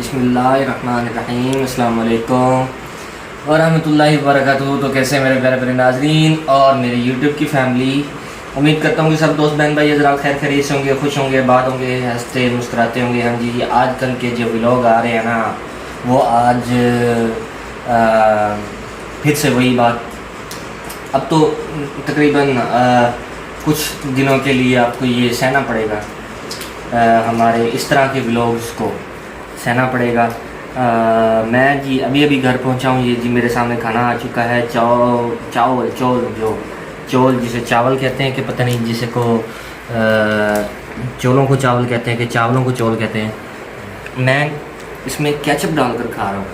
बिस्मिल्लाहिर्रहमानिर्रहीम अस्सलाम वालेकुम व रहमतुल्लाहि व बरकातुहू। तो कैसे मेरे प्यारे प्यारे नाजरीन और मेरी यूट्यूब की फैमिली, उम्मीद करता हूँ कि सब दोस्त बहन भाई हज़रात खैर खैरियत से होंगे, खुश होंगे, बात होंगे, हंसते मुस्कुराते होंगे। हाँ जी, आजकल के जो व्लॉग आ रहे हैं ना, वो आज फिर से वही बात। अब तो तकरीबन कुछ दिनों के लिए आपको ये सहना पड़ेगा, हमारे इस तरह के व्लॉग्स को सहना पड़ेगा। मैं जी अभी घर पहुंचा हूँ। ये जी मेरे सामने खाना आ चुका है, चौल जिसे चावल कहते हैं कि पता नहीं, जिसे को चौलों को चावल कहते हैं कि चावलों को चौल कहते हैं। मैं इसमें केचप डालकर खा रहा हूँ।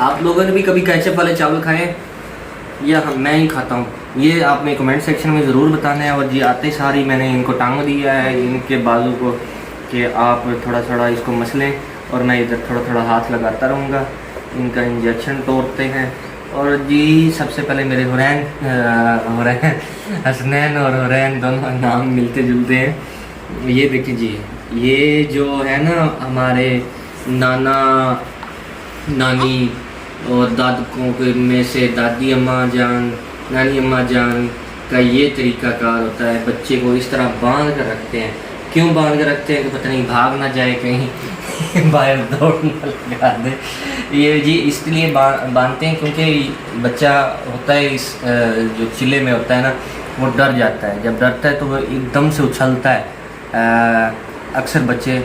आप लोगों ने भी कभी केचप वाले चावल खाए या मैं ही खाता हूँ? ये आपने कमेंट सेक्शन में ज़रूर बताना है। और जी आते सारी मैंने इनको टांग दिया है, इनके बाजू को, कि आप थोड़ा थोड़ा इसको मसलें और मैं इधर थोड़ा थोड़ा हाथ लगाता रहूँगा। इनका इंजेक्शन तोड़ते हैं। और जी सबसे पहले मेरे हसनैन और हुरैन दोनों नाम मिलते जुलते हैं। ये देखिए जी, ये जो है ना हमारे नाना नानी और दादकों के में से दादी अम्मा जान, नानी अम्मा जान का ये तरीक़ाकार होता है। बच्चे को इस तरह बांध कर रखते हैं। क्यों बांध कर रखते हैं कि पता नहीं भाग ना जाए कहीं बाहर दौड़ ना लगा दे। ये जी इसलिए बांधते हैं क्योंकि बच्चा होता है इस जो चिल्ले में होता है ना, वो डर जाता है। जब डरता है तो वो एकदम से उछलता है। अक्सर बच्चे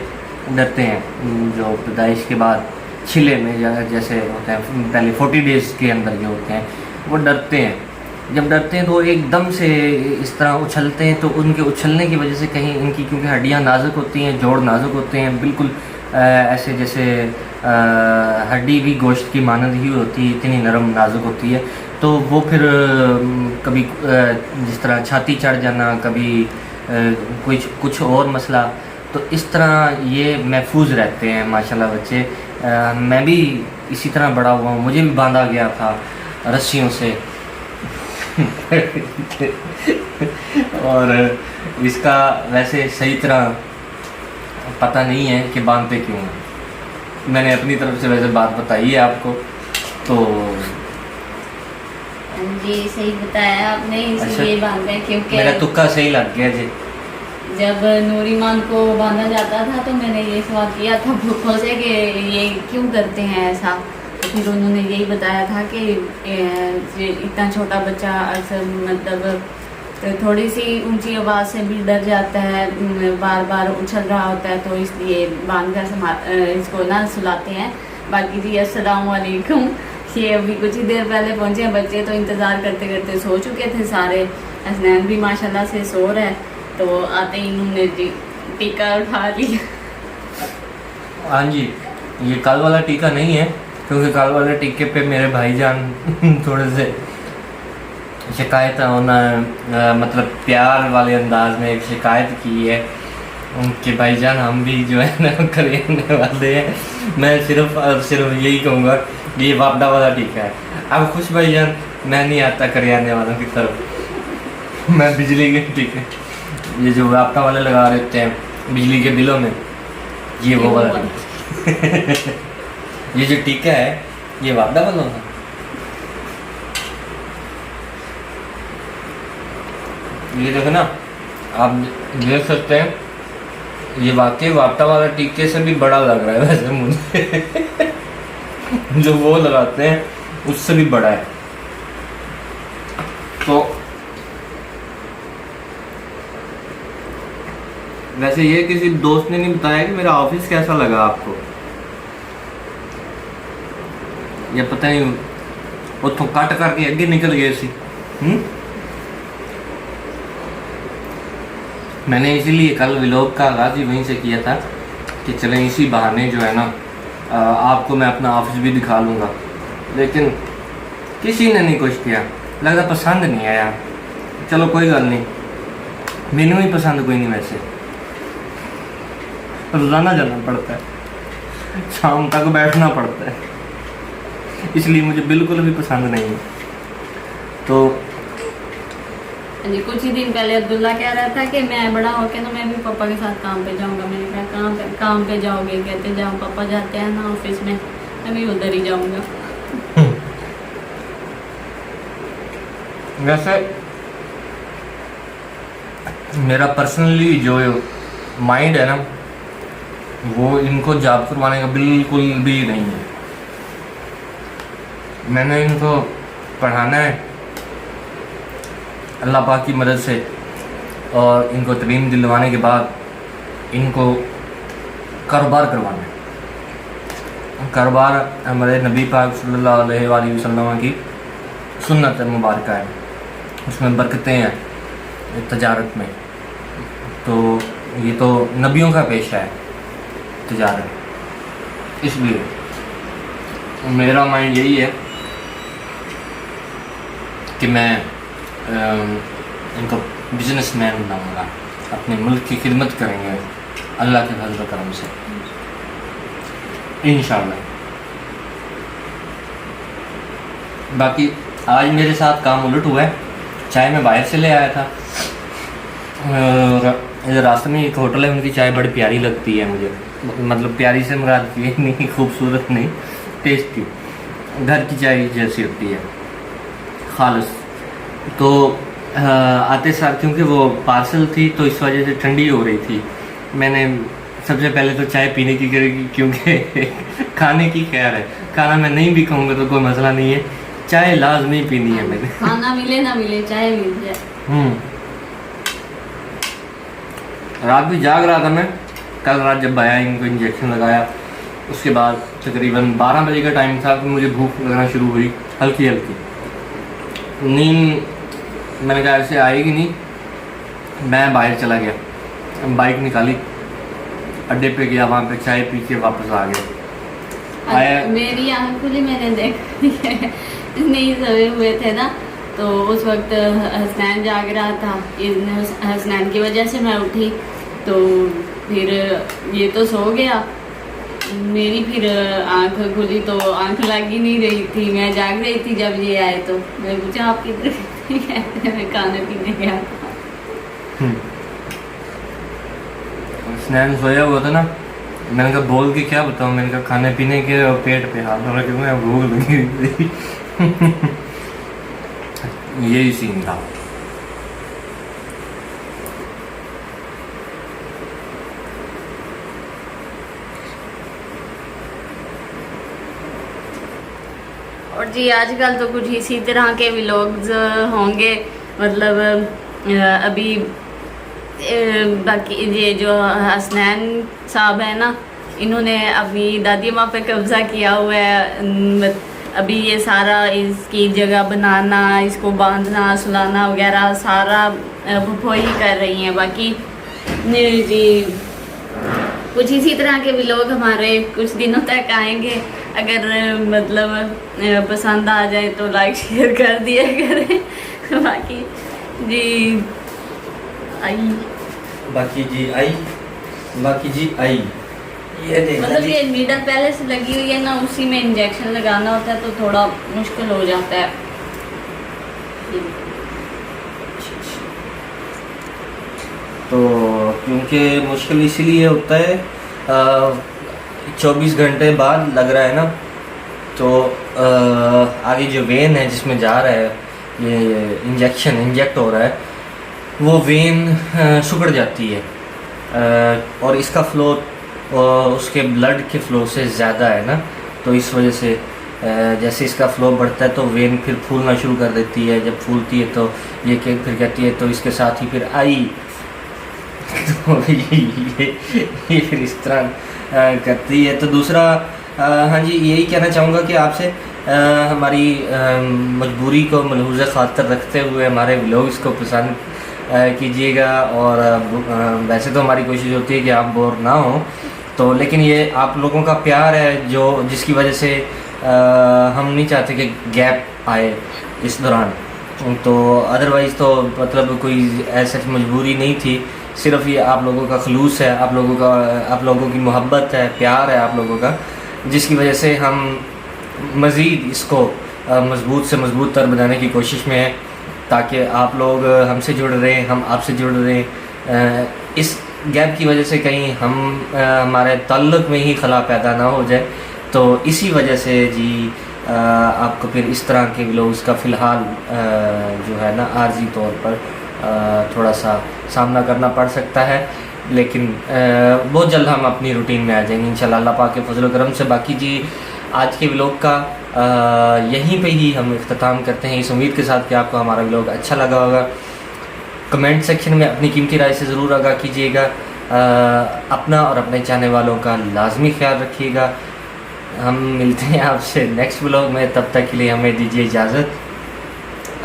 डरते हैं जो पैदाइश के बाद चिल्ले में जैसे होते हैं, पहले 40 डेज़ के अंदर जो होते हैं वो डरते हैं। जब डरते हैं तो एकदम से इस तरह उछलते हैं। तो उनके उछलने की वजह से कहीं इनकी, क्योंकि हड्डियां नाजुक होती हैं, जोड़ नाजुक होते हैं, बिल्कुल ऐसे जैसे हड्डी भी गोश्त की मानद ही होती है, इतनी नरम नाजुक होती है। तो वो फिर कभी जिस तरह छाती चढ़ जाना, कभी कुछ और मसला, तो इस तरह ये महफूज रहते हैं माशाल्लाह बच्चे। मैं भी इसी तरह बड़ा हुआ हूँ, मुझे भी बांधा गया था रस्सियों से और इसका वैसे सही तरह पता नहीं है कि बांधते क्यों हैं। मैंने अपनी तरफ से वैसे बात बताई है आपको, तो जी सही बताया आपने, इसलिए अच्छा, बांधते हैं क्योंकि मेरा तुक्का सही लग गया जी। जब नूरीमान को बांधा जाता था तो मैंने ये सवाल किया था भूखों से कि ये क्यों करते हैं ऐसा। तो फिर उन्होंने यही बताया था कि इतना छोटा बच्चा अक्सर मतलब थोड़ी सी ऊंची आवाज़ से भी डर जाता है, बार बार उछल रहा होता है, तो इसलिए बांध कर इसको ना सुलाते हैं। बाकी जी अस्सलाम वालेकुम। ये अभी कुछ ही देर पहले पहुंचे हैं। बच्चे तो इंतज़ार करते करते सो चुके थे सारे। हसनैन भी माशाल्लाह से सो रहा है, तो आते ही इन्होंने जी टीका उठा लिया। हाँ जी, ये कल वाला टीका नहीं है, क्योंकि कल वाले टीके पे मेरे भाईजान थोड़े से शिकायत होना, मतलब प्यार वाले अंदाज में एक शिकायत की है कि भाईजान हम भी जो है ना करियाने वाले हैं। मैं सिर्फ यही कहूँगा कि ये वापडा वाला टीका है। अब खुश भाईजान, मैं नहीं आता करियाने वालों की तरफ, मैं बिजली के टीके, ये जो वापडा वाले लगा देते हैं बिजली के बिलों में, ये वो वाला ये जो टीका है ये वापडा वालों का। ये देखो ना, आप देख सकते हैं, ये वाकई वापटा वाला टीके से भी बड़ा लग रहा है वैसे मुझे जो वो लगाते हैं उससे भी बड़ा है। तो वैसे ये किसी दोस्त ने नहीं बताया कि मेरा ऑफिस कैसा लगा आपको, या पता नहीं उतों कट करके अगे निकल गए सी। मैंने इसीलिए कल व्लॉग का आगाज़ ही वहीं से किया था कि चलें इसी बहाने जो है ना आपको मैं अपना ऑफिस भी दिखा लूँगा, लेकिन किसी ने नहीं कुछ किया, लगता पसंद नहीं आया। चलो कोई गल नहीं, मैनू ही पसंद कोई नहीं, वैसे रोज़ाना जाना पड़ता है, शाम तक बैठना पड़ता है, इसलिए मुझे बिल्कुल भी पसंद नहीं है। तो जी कुछ ही दिन पहले अब्दुल्ला कह रहा था कि मैं बड़ा होके ना मैं भी पापा के साथ काम पे जाऊंगा। मैंने कहा काम पे जाओगे? कहते जाओ, पापा जाते हैं ना ऑफिस में, मैं भी उधर ही जाऊंगा। वैसे मेरा पर्सनली जो माइंड है ना, वो इनको जॉब करवाने का बिल्कुल भी नहीं है। मैंने इनको पढ़ाना है अल्लाह पाक की मदद से, और इनको तलीम दिलवाने के बाद इनको कारोबार करवाना है। कारोबार हमारे नबी पाक सल्लल्लाहु अलैहि वसल्लम की सुन्नत मुबारक है, उसमें बरकतें हैं तजारत में। तो ये तो नबियों का पेशा है तजारत, इसलिए मेरा माइंड यही है कि मैं इनको बिजनेसमैन बनाऊंगा, अपने मुल्क की खिदमत करेंगे अल्लाह के फजल करम से इंशाअल्लाह। बाकी आज मेरे साथ काम उलट हुआ है। चाय मैं बाहर से ले आया था और इधर रास्ते में एक होटल है, उनकी चाय बड़ी प्यारी लगती है मुझे, मतलब प्यारी से मुराद की नहीं, खूबसूरत नहीं, टेस्टी, घर की चाय जैसी होती है, खालिस। तो आते सार क्योंकि वो पार्सल थी तो इस वजह से ठंडी हो रही थी। मैंने सबसे पहले तो चाय पीने की करेगी, क्योंकि खाने की खैर है, खाना मैं नहीं भी खाऊंगा तो कोई मसला नहीं है, चाय लाजमी पीनी है मैंने। खाना मिले ना मिले चाय मिल जाए। रात भी जाग रहा था मैं, कल रात जब आया इनको इंजेक्शन लगाया, उसके बाद तकरीबन 12 बजे का टाइम था कि मुझे भूख लगना शुरू हुई हल्की हल्की। नींद मैंने कहा ऐसे आएगी नहीं, मैं बाहर चला गया, बाइक निकाली, अड्डे पे गया, वहाँ पे चाय पी के वापस आ गया। आया मेरी आँख खुली, मैंने देखा नहीं सोए हुए थे ना, तो उस वक्त हसनैन जाग रहा था, हसनैन की वजह से मैं उठी, तो फिर ये तो सो गया, मेरी फिर आंख खुली तो आंख लग ही नहीं रही थी, मैं जाग रही थी जब ये आए। तो मैं पूछा आप किधर कहते मैं खाने पीने गया था। स्नैन सोया हुआ था ना, मैंने कहा बोल के क्या बताऊँ, मैंने कहा खाने पीने के और पेट पे हाथ रख के मैं भूख लगी थी। यही सीन था। और जी आजकल तो कुछ इसी तरह के व्लॉग्स होंगे, मतलब अभी बाकी ये जो हसनैन साहब है ना, इन्होंने अपनी दादी माँ पे कब्जा किया हुआ है। अभी ये सारा इसकी जगह बनाना, इसको बांधना सुलाना वगैरह सारा फुफो ही कर रही हैं। बाकी जी कुछ इसी तरह के व्लॉग हमारे कुछ दिनों तक आएंगे। अगर मतलब पसंद आ जाए तो लाइक शेयर कर दिया करें। बाकी जी आई ये देखना मतलब ये नीडल पहले से लगी हुई है ना, उसी में इंजेक्शन लगाना होता है तो थोड़ा मुश्किल हो जाता है। तो क्योंकि मुश्किल इसीलिए होता है 24 घंटे बाद लग रहा है ना, तो आगे जो वेन है जिसमें जा रहा है ये इंजेक्ट हो रहा है, वो वेन सिकुड़ जाती है और इसका फ्लो उसके ब्लड के फ्लो से ज़्यादा है ना, तो इस वजह से जैसे इसका फ्लो बढ़ता है तो वेन फिर फूलना शुरू कर देती है। जब फूलती है तो ये फिर कहती है, तो इसके साथ ही फिर आई तो ये फिर इस तरह करती है। तो दूसरा हाँ जी यही कहना चाहूँगा कि आपसे हमारी मजबूरी को मलहूज़ ख़ातर रखते हुए हमारे व्लॉग्स को पसंद कीजिएगा। और वैसे तो हमारी कोशिश होती है कि आप बोर ना हो, तो लेकिन ये आप लोगों का प्यार है जो जिसकी वजह से हम नहीं चाहते कि गैप आए इस दौरान। तो अदरवाइज़ तो मतलब कोई ऐसी मजबूरी नहीं थी, सिर्फ ये आप लोगों का खलूस है, आप लोगों की मोहब्बत है, प्यार है आप लोगों का, जिसकी वजह से हम मज़ीद इसको मज़बूत से मज़बूत तर बनाने की कोशिश में है। ताकि आप लोग हमसे जुड़ रहे हैं, हम आपसे जुड़ रहे हैं। इस गैप की वजह से कहीं हमारे ताल्लुक़ में ही खला पैदा ना हो जाए, तो इसी वजह से जी आपको फिर इस तरह के व्लॉग्स का फ़िलहाल जो है ना आर्जी तौर पर थोड़ा सा सामना करना पड़ सकता है, लेकिन बहुत जल्द हम अपनी रूटीन में आ जाएंगे इंशाल्लाह अल्लाह पाक के फजल करम से। बाकी जी आज के व्लॉग का यहीं पे ही हम इख्तिताम करते हैं, इस उम्मीद के साथ कि आपको हमारा व्लॉग अच्छा लगा होगा। कमेंट सेक्शन में अपनी कीमती राय से ज़रूर आगाह कीजिएगा। अपना और अपने चाहने वालों का लाजमी ख्याल रखिएगा। हम मिलते हैं आपसे नेक्स्ट व्लॉग में, तब तक के लिए हमें दीजिए इजाज़त।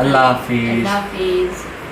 अल्लाह हाफिज़। अल्लाह हाफिज़।